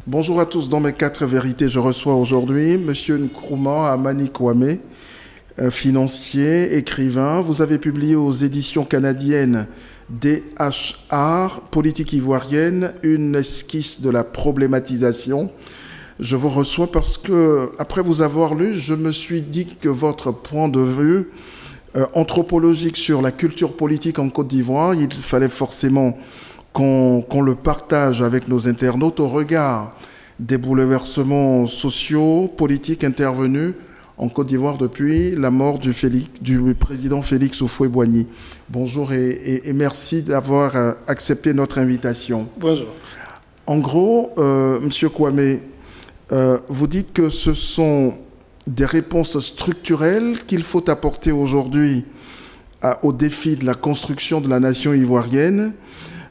Bonjour à tous. Dans mes 4 vérités, je reçois aujourd'hui M. Nkrumah Amani Kwame, financier, écrivain. Vous avez publié aux éditions canadiennes DHR, Politique ivoirienne, une esquisse de la problématisation. Je vous reçois parce que, après vous avoir lu, je me suis dit que votre point de vue anthropologique sur la culture politique en Côte d'Ivoire, il fallait forcément qu'on le partage avec nos internautes au regard des bouleversements sociaux, politiques intervenus en Côte d'Ivoire depuis la mort du président Félix Houphouët-Boigny. Bonjour et merci d'avoir accepté notre invitation. Bonjour. En gros, Monsieur Kwame, vous dites que ce sont des réponses structurelles qu'il faut apporter aujourd'hui au défi de la construction de la nation ivoirienne.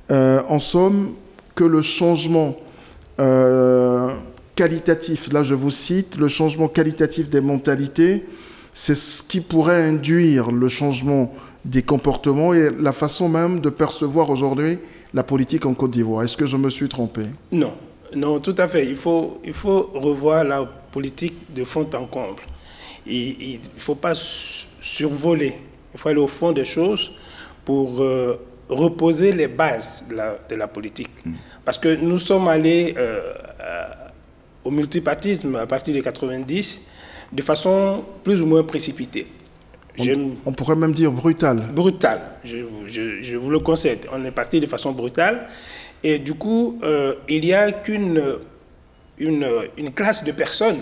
En somme, que le changement qualitatif, là je vous cite, le changement qualitatif des mentalités, c'est ce qui pourrait induire le changement des comportements et la façon même de percevoir aujourd'hui la politique en Côte d'Ivoire. Est-ce que je me suis trompé? Non, non, tout à fait. Il faut revoir la politique de fond en comble. Il ne faut pas survoler, il faut aller au fond des choses pour reposer les bases de la politique. Parce que nous sommes allés au multipartisme à partir de 90 de façon plus ou moins précipitée. On pourrait même dire brutale. Brutale, je vous le concède. On est parti de façon brutale. Et du coup, il n'y a qu'une classe de personnes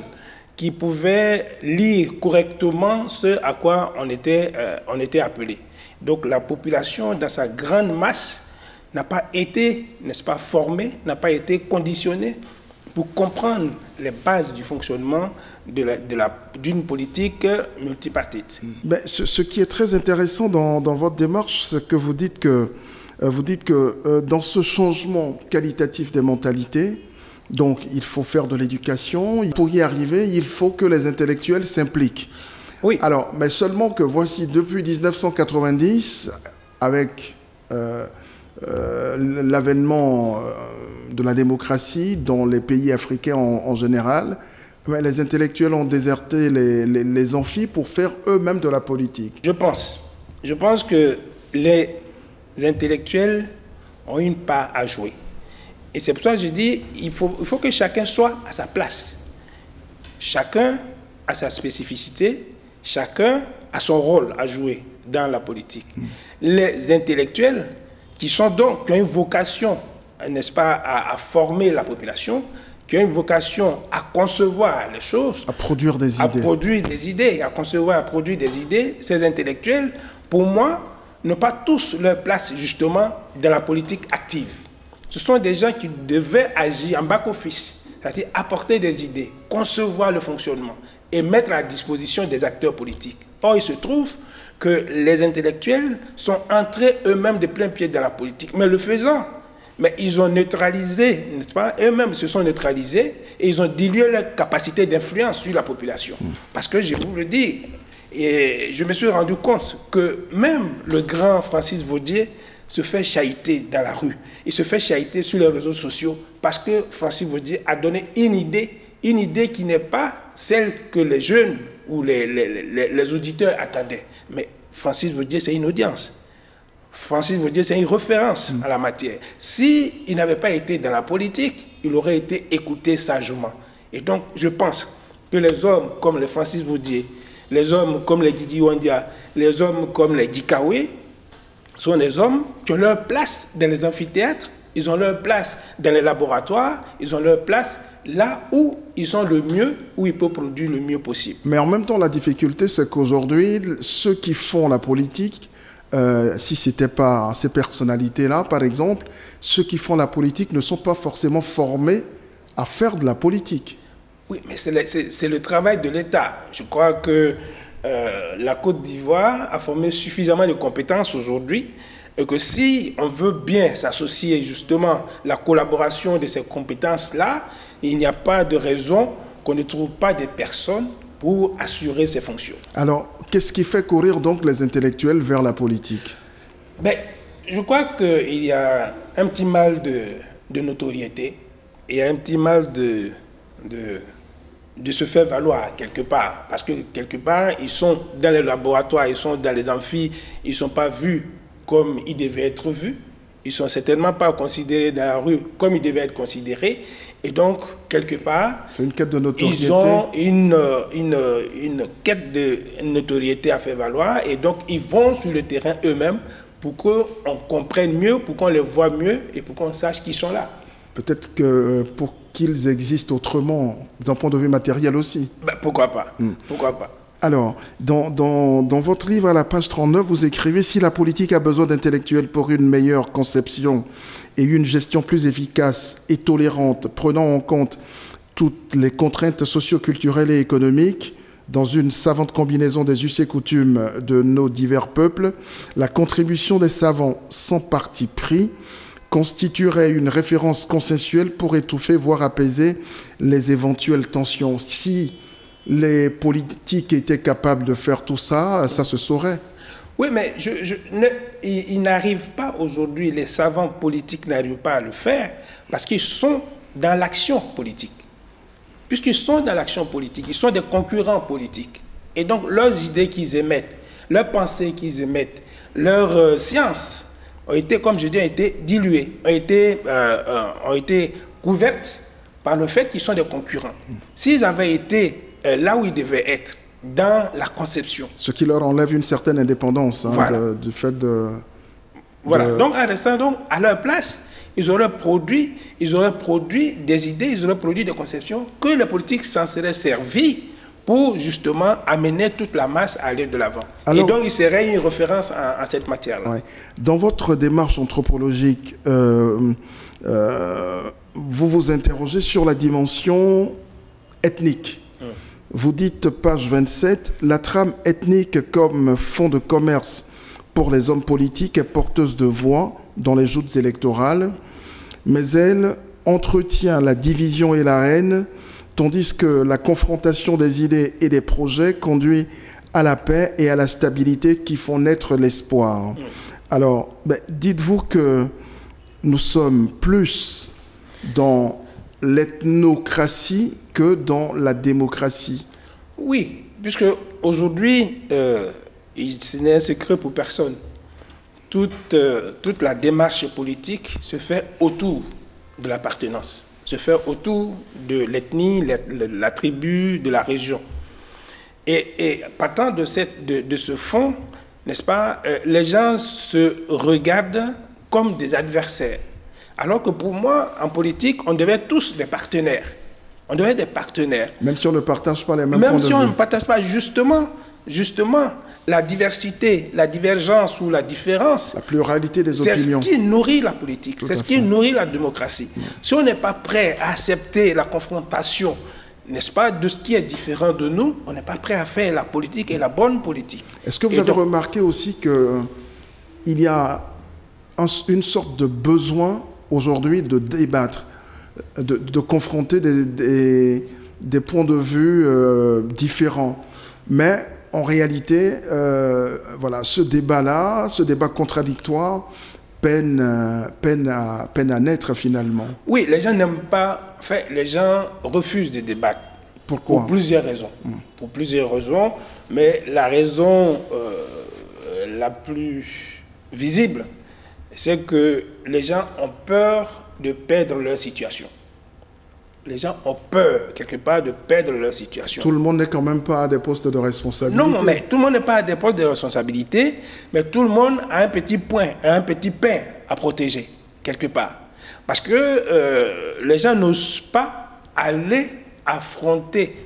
qui pouvaient lire correctement ce à quoi on était appelé. Donc la population, dans sa grande masse, n'a pas été, n'est-ce pas, formée, n'a pas été conditionnée pour comprendre les bases du fonctionnement d'une politique multipartite. Mais ce qui est très intéressant dans votre démarche, c'est que vous dites que dans ce changement qualitatif des mentalités, donc il faut faire de l'éducation. Pour y arriver, il faut que les intellectuels s'impliquent. Oui. Alors, mais seulement que voici, depuis 1990, avec l'avènement de la démocratie dans les pays africains en général, les intellectuels ont déserté les amphis pour faire eux-mêmes de la politique. Je pense que les intellectuels ont une part à jouer. Et c'est pour ça que je dis, il faut que chacun soit à sa place. Chacun a sa spécificité, chacun a son rôle à jouer dans la politique. Les intellectuels qui ont une vocation, n'est-ce pas, à former la population, qui ont une vocation à concevoir les choses, à produire des idées. À produire des idées, à concevoir, à produire des idées, ces intellectuels, pour moi, n'ont pas tous leur place justement dans la politique active. Ce sont des gens qui devaient agir en back-office, c'est-à-dire apporter des idées, concevoir le fonctionnement et mettre à disposition des acteurs politiques. Or, il se trouve que les intellectuels sont entrés eux-mêmes de plein pied dans la politique. Mais le faisant, ils ont neutralisé, n'est-ce pas? Eux-mêmes se sont neutralisés et ils ont dilué leur capacité d'influence sur la population. Parce que je vous le dis, et je me suis rendu compte que même le grand Francis Vaudier se fait chahuter dans la rue. Il se fait chahuter sur les réseaux sociaux parce que Francis Vaudier a donné une idée qui n'est pas celle que les jeunes ou les auditeurs attendaient. Mais Francis Vaudier, c'est une audience. Francis Vaudier, c'est une référence à la matière. S'il n'avait pas été dans la politique, il aurait été écouté sagement. Et donc, je pense que les hommes comme les Francis Vaudier, les hommes comme les Didi Wandia, les hommes comme les Dikawe, sont des hommes qui ont leur place dans les amphithéâtres, ils ont leur place dans les laboratoires, ils ont leur place là où ils sont le mieux, où ils peuvent produire le mieux possible. Mais en même temps, la difficulté, c'est qu'aujourd'hui, ceux qui font la politique, si ce n'était pas ces personnalités-là, par exemple, ceux qui font la politique ne sont pas forcément formés à faire de la politique. Oui, mais c'est le travail de l'État. Je crois que la Côte d'Ivoire a formé suffisamment de compétences aujourd'hui et que si on veut bien s'associer justement la collaboration de ces compétences-là, il n'y a pas de raison qu'on ne trouve pas des personnes pour assurer ces fonctions. Alors, qu'est-ce qui fait courir donc les intellectuels vers la politique? Ben, je crois qu'il y a un petit mal de notoriété et un petit mal de se faire valoir quelque part. Parce que quelque part, ils sont dans les laboratoires, ils sont dans les amphis, ils ne sont pas vus comme ils devaient être vus. Ils ne sont certainement pas considérés dans la rue comme ils devaient être considérés. Et donc, quelque part, c'est une quête de notoriété. Ils ont une quête de notoriété à faire valoir. Et donc, ils vont sur le terrain eux-mêmes pour qu'on comprenne mieux, pour qu'on les voit mieux et pour qu'on sache qu'ils sont là. Peut-être que pour qu'ils existent autrement, d'un point de vue matériel aussi. Ben, pourquoi pas? Pourquoi pas? Alors, dans votre livre, à la page 39, vous écrivez « Si la politique a besoin d'intellectuels pour une meilleure conception et une gestion plus efficace et tolérante, prenant en compte toutes les contraintes socio-culturelles et économiques, dans une savante combinaison des us et coutumes de nos divers peuples, la contribution des savants sans parti pris constituerait une référence consensuelle pour étouffer, voire apaiser les éventuelles tensions. » Si les politiques étaient capables de faire tout ça, ça se saurait. Oui, mais ils n'arrivent pas aujourd'hui, les savants politiques n'arrivent pas à le faire parce qu'ils sont dans l'action politique. Puisqu'ils sont dans l'action politique, ils sont des concurrents politiques. Et donc, leurs idées qu'ils émettent, leurs pensées qu'ils émettent, leurs sciences ont été, comme je dis, ont été diluées, ont été couvertes par le fait qu'ils sont des concurrents. S'ils avaient été là où ils devaient être, dans la conception. Ce qui leur enlève une certaine indépendance, hein, voilà. Du fait de... Voilà, donc en restant donc à leur place, ils auraient produit des idées, ils auraient produit des conceptions que les politiques s'en seraient servis pour justement amener toute la masse à aller de l'avant. Et donc il serait une référence à cette matière-là. Ouais. Dans votre démarche anthropologique, vous vous interrogez sur la dimension ethnique. Vous dites, page 27, la trame ethnique comme fonds de commerce pour les hommes politiques est porteuse de voix dans les joutes électorales, mais elle entretient la division et la haine, tandis que la confrontation des idées et des projets conduit à la paix et à la stabilité qui font naître l'espoir. Alors, dites-vous que nous sommes plus dans l'ethnocratie que dans la démocratie? Oui, puisque aujourd'hui, ce n'est un secret pour personne. Toute la démarche politique se fait autour de l'appartenance, se fait autour de l'ethnie, la tribu, de la région. Et partant de ce fond, n'est-ce pas, les gens se regardent comme des adversaires. Alors que pour moi, en politique, on devait être tous des partenaires. On devait être des partenaires. Même si on ne partage pas les mêmes points de vue. Même si on ne partage pas, justement, la diversité, la divergence ou la différence, la pluralité des opinions, c'est ce qui nourrit la politique, c'est ce qui nourrit la démocratie. Si on n'est pas prêt à accepter la confrontation, n'est-ce pas, de ce qui est différent de nous, on n'est pas prêt à faire la politique et la bonne politique. Est-ce que vous avez remarqué aussi qu'il y a une sorte de besoin aujourd'hui de débattre, de confronter des points de vue différents, mais en réalité, voilà, ce débat contradictoire peine à naître finalement. Oui, les gens n'aiment pas, enfin, les gens refusent de débattre. Pourquoi? Pour plusieurs raisons. Pour plusieurs raisons, mais la raison la plus visible, c'est que les gens ont peur de perdre leur situation. Les gens ont peur, quelque part, de perdre leur situation. Tout le monde n'est quand même pas à des postes de responsabilité. Non, mais tout le monde n'est pas à des postes de responsabilité, mais tout le monde a un petit point, un petit pain à protéger, quelque part. Parce que les gens n'osent pas aller affronter,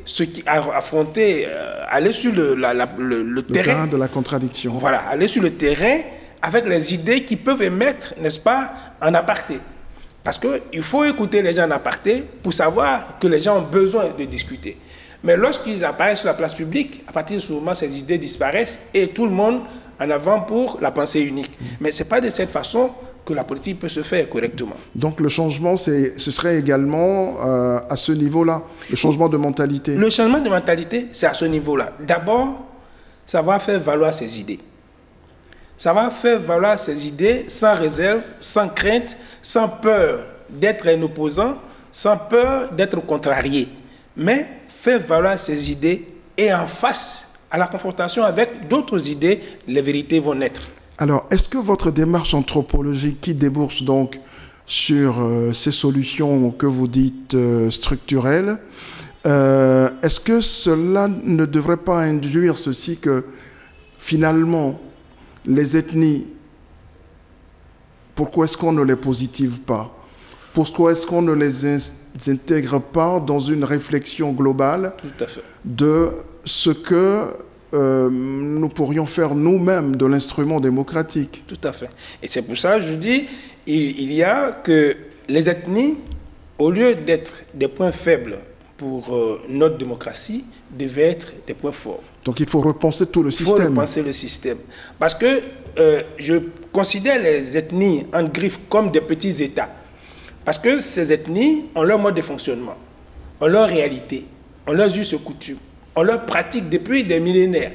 aller sur le terrain de la contradiction. Voilà, aller sur le terrain avec les idées qu'ils peuvent émettre, n'est-ce pas, en aparté. Parce qu'il faut écouter les gens en aparté pour savoir que les gens ont besoin de discuter. Mais lorsqu'ils apparaissent sur la place publique, à partir de ce moment, ces idées disparaissent et tout le monde en avant pour la pensée unique. Mais ce n'est pas de cette façon que la politique peut se faire correctement. Donc le changement, ce serait également à ce niveau-là, le changement de mentalité. Le changement de mentalité, c'est à ce niveau-là. D'abord, ça va faire valoir ses idées. Ça va faire valoir ses idées sans réserve, sans crainte, sans peur d'être un opposant, sans peur d'être contrarié. Mais faire valoir ses idées et en face à la confrontation avec d'autres idées, les vérités vont naître. Alors, est-ce que votre démarche anthropologique qui débouche donc sur ces solutions que vous dites structurelles, est-ce que cela ne devrait pas induire ceci que finalement, les ethnies, pourquoi est-ce qu'on ne les positive pas? Pourquoi est-ce qu'on ne les intègre pas dans une réflexion globale de ce que nous pourrions faire nous-mêmes de l'instrument démocratique? Tout à fait. Et c'est pour ça que je dis, il y a que les ethnies, au lieu d'être des points faibles pour notre démocratie, devaient être des points forts. Donc il faut repenser tout le système. Il faut repenser le système. Parce que je considère les ethnies en griffe comme des petits États. Parce que ces ethnies ont leur mode de fonctionnement, ont leur réalité, ont leurs us et coutumes, ont leur pratique depuis des millénaires.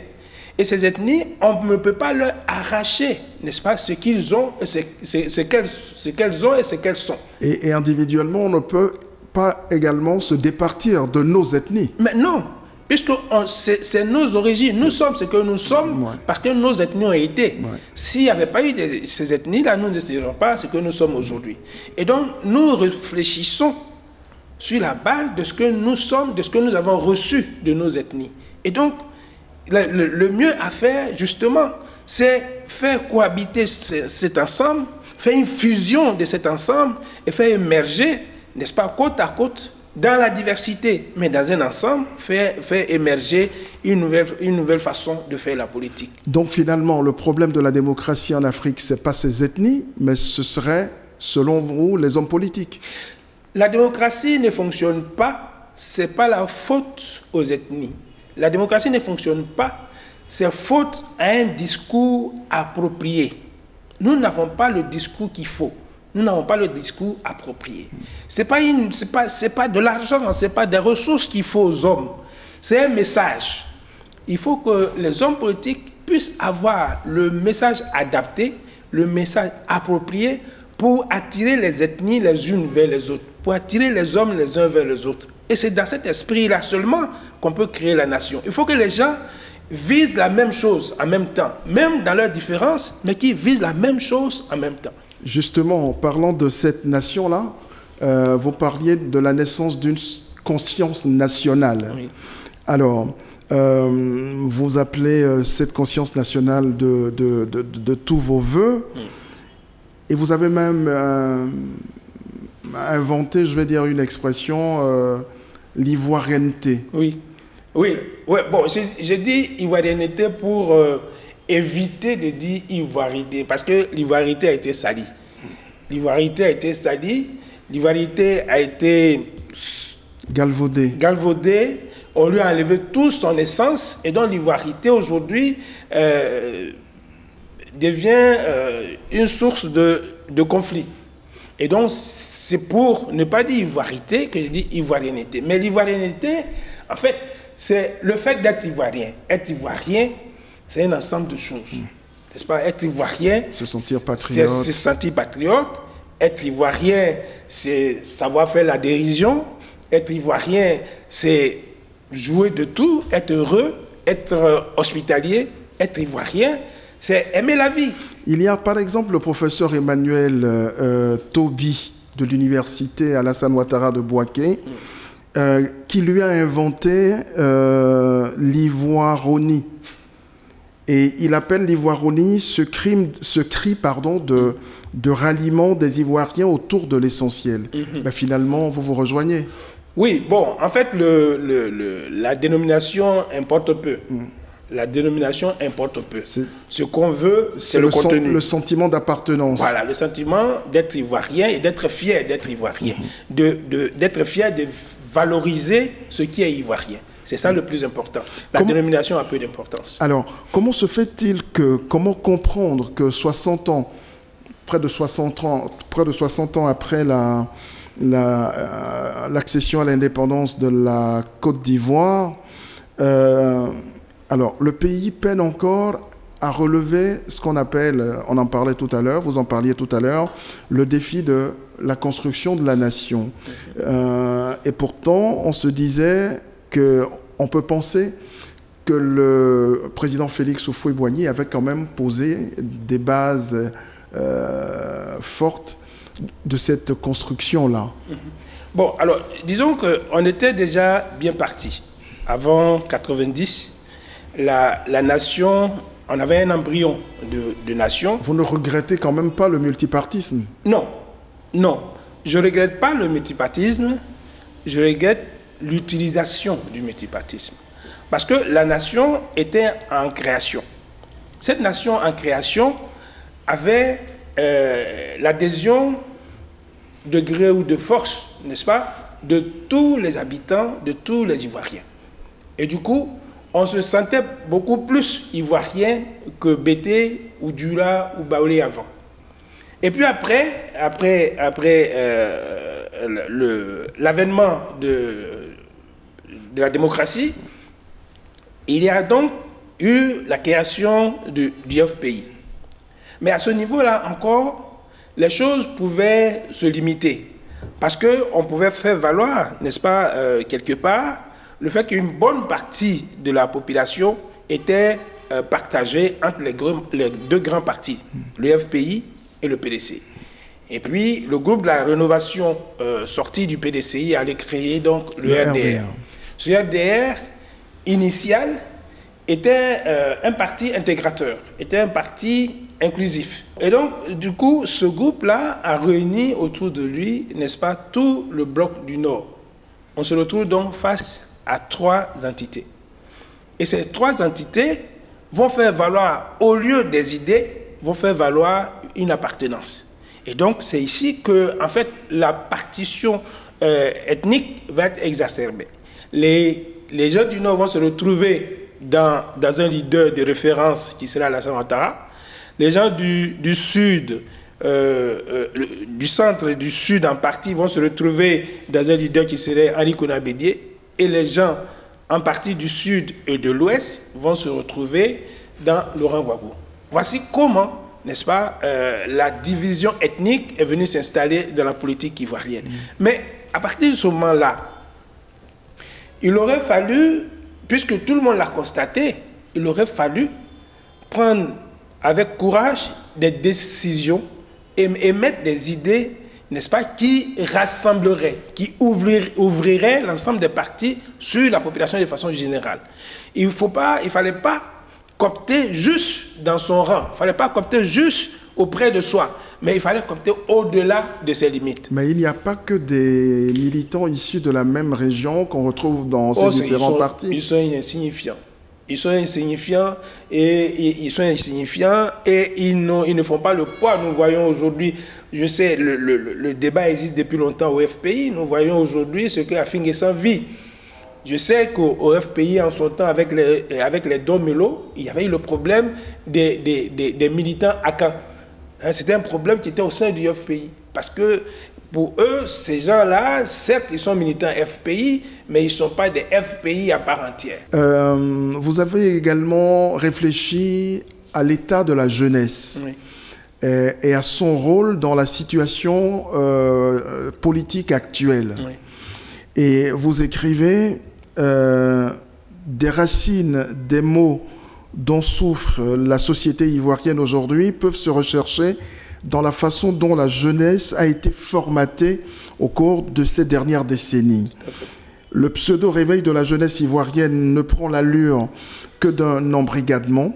Et ces ethnies, on ne peut pas leur arracher, n'est-ce pas, ce qu'ils ont, ce qu'elles ont et ce qu'elles sont. Et individuellement, on ne peut pas également se départir de nos ethnies. Mais non, puisque c'est nos origines. Nous sommes ce que nous sommes parce que nos ethnies ont été. S'il n'y avait pas eu ces ethnies-là, nous ne serions pas ce que nous sommes aujourd'hui. Et donc, nous réfléchissons sur la base de ce que nous sommes, de ce que nous avons reçu de nos ethnies. Et donc, le mieux à faire, justement, c'est faire cohabiter cet ensemble, faire une fusion de cet ensemble et faire émerger, n'est-ce pas, côte à côte, dans la diversité, mais dans un ensemble, faire émerger une nouvelle façon de faire la politique. Donc finalement, le problème de la démocratie en Afrique, ce n'est pas ces ethnies, mais ce serait, selon vous, les hommes politiques. La démocratie ne fonctionne pas, ce n'est pas la faute aux ethnies. La démocratie ne fonctionne pas, c'est faute à un discours approprié. Nous n'avons pas le discours qu'il faut. Nous n'avons pas le discours approprié. Ce n'est pas de l'argent, ce n'est pas des ressources qu'il faut aux hommes. C'est un message. Il faut que les hommes politiques puissent avoir le message adapté, le message approprié pour attirer les ethnies les unes vers les autres, pour attirer les hommes les uns vers les autres. Et c'est dans cet esprit-là seulement qu'on peut créer la nation. Il faut que les gens visent la même chose en même temps, même dans leurs différences, mais qu'ils visent la même chose en même temps. Justement, en parlant de cette nation-là, vous parliez de la naissance d'une conscience nationale. Oui. Alors, vous appelez cette conscience nationale de tous vos voeux, et vous avez même inventé, je vais dire, une expression, l'ivoirienneté. Oui. Oui. Bon, j'ai dit ivoirienneté pour éviter de dire ivoirité, parce que l'ivoirité a été salie. L'ivoirité a été salie, l'ivoirité a été galvaudée, on lui a enlevé toute son essence, et donc l'ivoirité aujourd'hui devient une source de conflit. Et donc c'est pour ne pas dire ivoirité que je dis ivoirienneté. Mais l'ivoirienneté, en fait, c'est le fait d'être ivoirien. Être ivoirien, c'est un ensemble de choses. N'est-ce pas? Être ivoirien, se sentir patriote. C'est se sentir patriote. Être ivoirien, c'est savoir faire la dérision. Être ivoirien, c'est jouer de tout, être heureux, être hospitalier. Être ivoirien, c'est aimer la vie. Il y a par exemple le professeur Emmanuel Toby de l'université Alassane Ouattara de Bouaké, qui lui a inventé l'ivoironie. Et il appelle l'ivoironie ce cri de ralliement des Ivoiriens autour de l'essentiel. Ben, finalement, vous vous rejoignez. Oui, bon, en fait, la dénomination importe peu. La dénomination importe peu. Ce qu'on veut, c'est le contenu. Le sentiment d'appartenance. Voilà, le sentiment d'être ivoirien et d'être fier d'être ivoirien. D'être fier de valoriser ce qui est ivoirien. C'est ça le plus important. La dénomination a peu d'importance. Alors, comment se fait-il comment comprendre que 60 ans, près de 60 ans après l'accession à l'indépendance de la Côte d'Ivoire, alors, le pays peine encore à relever ce qu'on appelle, on en parlait tout à l'heure, vous en parliez tout à l'heure, le défi de la construction de la nation. Et pourtant, on se disait qu'on peut penser que le président Félix Houphouët-Boigny avait quand même posé des bases fortes de cette construction-là. Bon, alors, disons qu'on était déjà bien parti. Avant 90, la nation, on avait un embryon de nation. Vous ne regrettez quand même pas le multipartisme? Non, non. Je ne regrette pas le multipartisme, je regrette l'utilisation du multipartisme. Parce que la nation était en création. Cette nation en création avait l'adhésion de gré ou de force, n'est-ce pas, de tous les habitants, de tous les Ivoiriens. Et du coup, on se sentait beaucoup plus ivoirien que Bété ou Dula ou Baoulé avant. Et puis après l'avènement de la démocratie, il y a donc eu la création du FPI. Mais à ce niveau-là encore, les choses pouvaient se limiter. Parce qu'on pouvait faire valoir, n'est-ce pas, quelque part, le fait qu'une bonne partie de la population était partagée entre les deux grands partis, le FPI et le PDC. Et puis, le groupe de la rénovation sorti du PDCI allait créer donc le RDR. Ce RDR initial était un parti intégrateur, était un parti inclusif. Et donc, du coup, ce groupe-là a réuni autour de lui, n'est-ce pas, tout le bloc du Nord. On se retrouve donc face à trois entités. Et ces trois entités vont faire valoir, au lieu des idées, vont faire valoir une appartenance. Et donc, c'est ici que, en fait, la partition ethnique va être exacerbée. Les gens du Nord vont se retrouver dans un leader de référence qui sera Alassane Ouattara. Les gens du Sud, du centre et du Sud en partie vont se retrouver dans un leader qui serait Henri Konan Bédié. Et les gens en partie du Sud et de l'Ouest vont se retrouver dans Laurent Gbagbo. Voici comment, n'est-ce pas, la division ethnique est venue s'installer dans la politique ivoirienne. Mais à partir de ce moment-là, il aurait fallu, puisque tout le monde l'a constaté, il aurait fallu prendre avec courage des décisions et mettre des idées, n'est-ce pas, qui rassembleraient, qui ouvriraient l'ensemble des partis sur la population de façon générale. Il ne fallait pas coopter juste dans son rang, il ne fallait pas coopter juste auprès de soi, mais il fallait coopter au-delà de ses limites. Mais il n'y a pas que des militants issus de la même région qu'on retrouve dans ces différents partis. Ils sont insignifiants. Ils sont insignifiants et ils ne font pas le poids. Nous voyons aujourd'hui, je sais, le débat existe depuis longtemps au FPI. Nous voyons aujourd'hui ce que Afinguessan vit. Je sais qu'au FPI, en son temps, avec les Domelo, il y avait eu le problème des militants ACAN. C'était un problème qui était au sein du FPI. Parce que pour eux, ces gens-là, certes, ils sont militants FPI, mais ils ne sont pas des FPI à part entière. Vous avez également réfléchi à l'état de la jeunesse, oui, et à son rôle dans la situation politique actuelle. Oui. Et vous écrivez des racines, des mots dont souffre la société ivoirienne aujourd'hui peuvent se rechercher dans la façon dont la jeunesse a été formatée au cours de ces dernières décennies. Le pseudo-réveil de la jeunesse ivoirienne ne prend l'allure que d'un embrigadement.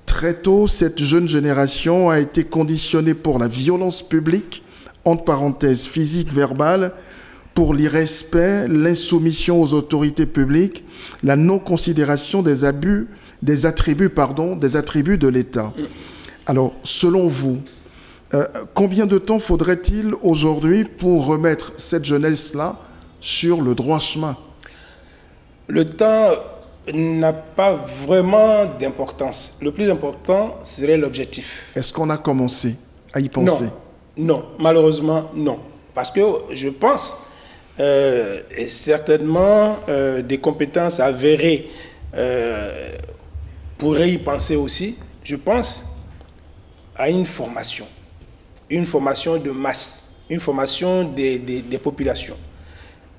Très tôt, cette jeune génération a été conditionnée pour la violence publique, entre parenthèses physique, verbale, pour l'irrespect, l'insoumission aux autorités publiques, la non-considération des abus des attributs de l'État. Alors, selon vous, combien de temps faudrait-il aujourd'hui pour remettre cette jeunesse-là sur le droit chemin? Le temps n'a pas vraiment d'importance. Le plus important serait l'objectif. Est-ce qu'on a commencé à y penser? Non, malheureusement, non. Parce que je pense, et certainement, des compétences avérées pourraient y penser aussi. Je pense à une formation de masse, une formation des populations,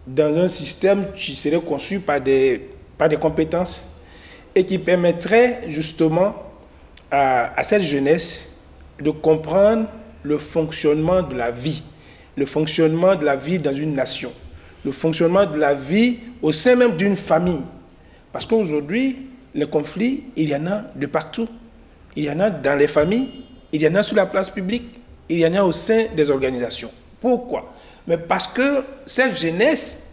dans un système qui serait conçu par des compétences et qui permettrait justement à cette jeunesse de comprendre le fonctionnement de la vie, le fonctionnement de la vie dans une nation, le fonctionnement de la vie au sein même d'une famille. Parce qu'aujourd'hui, les conflits, il y en a de partout. Il y en a dans les familles, il y en a sur la place publique, il y en a au sein des organisations. Pourquoi? Mais parce que cette jeunesse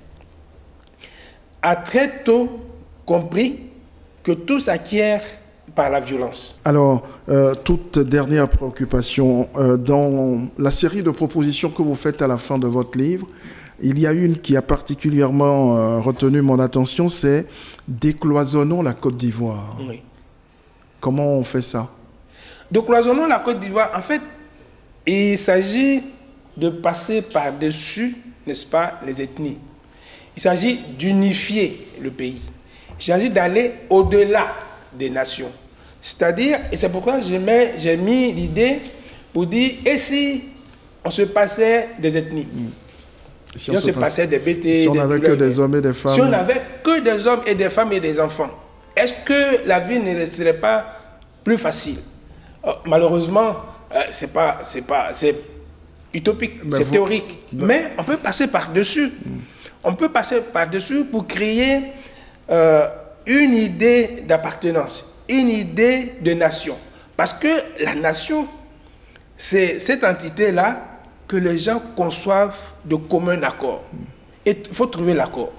a très tôt compris que tout s'acquiert par la violence. Alors, toute dernière préoccupation, dans la série de propositions que vous faites à la fin de votre livre, il y a une qui a particulièrement retenu mon attention, c'est « Décloisonnons la Côte d'Ivoire ». Oui. Comment on fait ça? Décloisonnons la Côte d'Ivoire. En fait, il s'agit de passer par-dessus, n'est-ce pas, les ethnies. Il s'agit d'unifier le pays. Il s'agit d'aller au-delà des nations. C'est-à-dire, et c'est pourquoi j'ai mis l'idée pour dire, et si on se passait des ethnies? Si on se passait des BT, si on n'avait que des hommes et des femmes. Si on n'avait que des hommes et des femmes et des enfants, est-ce que la vie ne serait pas plus facile? Malheureusement, c'est utopique, c'est théorique. Mais on peut passer par-dessus. On peut passer par-dessus pour créer une idée d'appartenance, une idée de nation. Parce que la nation, c'est cette entité-là que les gens conçoivent de commun accord. Et il faut trouver l'accord.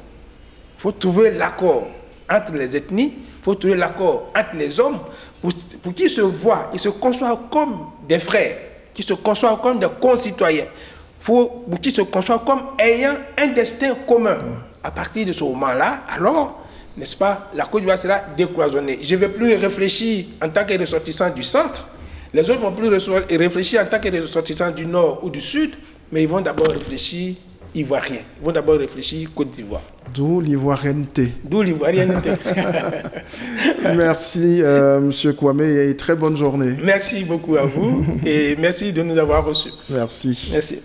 Il faut trouver l'accord entre les ethnies, il faut trouver l'accord entre les hommes pour qu'ils se voient, ils se conçoivent comme des frères, qu'ils se conçoivent comme des concitoyens, pour qu'ils se conçoivent comme ayant un destin commun. À partir de ce moment-là, alors, n'est-ce pas, la Côte d'Ivoire sera décloisonnée. Je ne vais plus réfléchir en tant que ressortissant du centre. Les autres vont plus réfléchir en tant que ressortissants du nord ou du sud, mais ils vont d'abord réfléchir ivoirien. Ils vont d'abord réfléchir Côte d'Ivoire. D'où l'ivoirienneté. D'où l'ivoirienneté. Merci, Monsieur Kwame, et très bonne journée. Merci beaucoup à vous et merci de nous avoir reçus. Merci. Merci.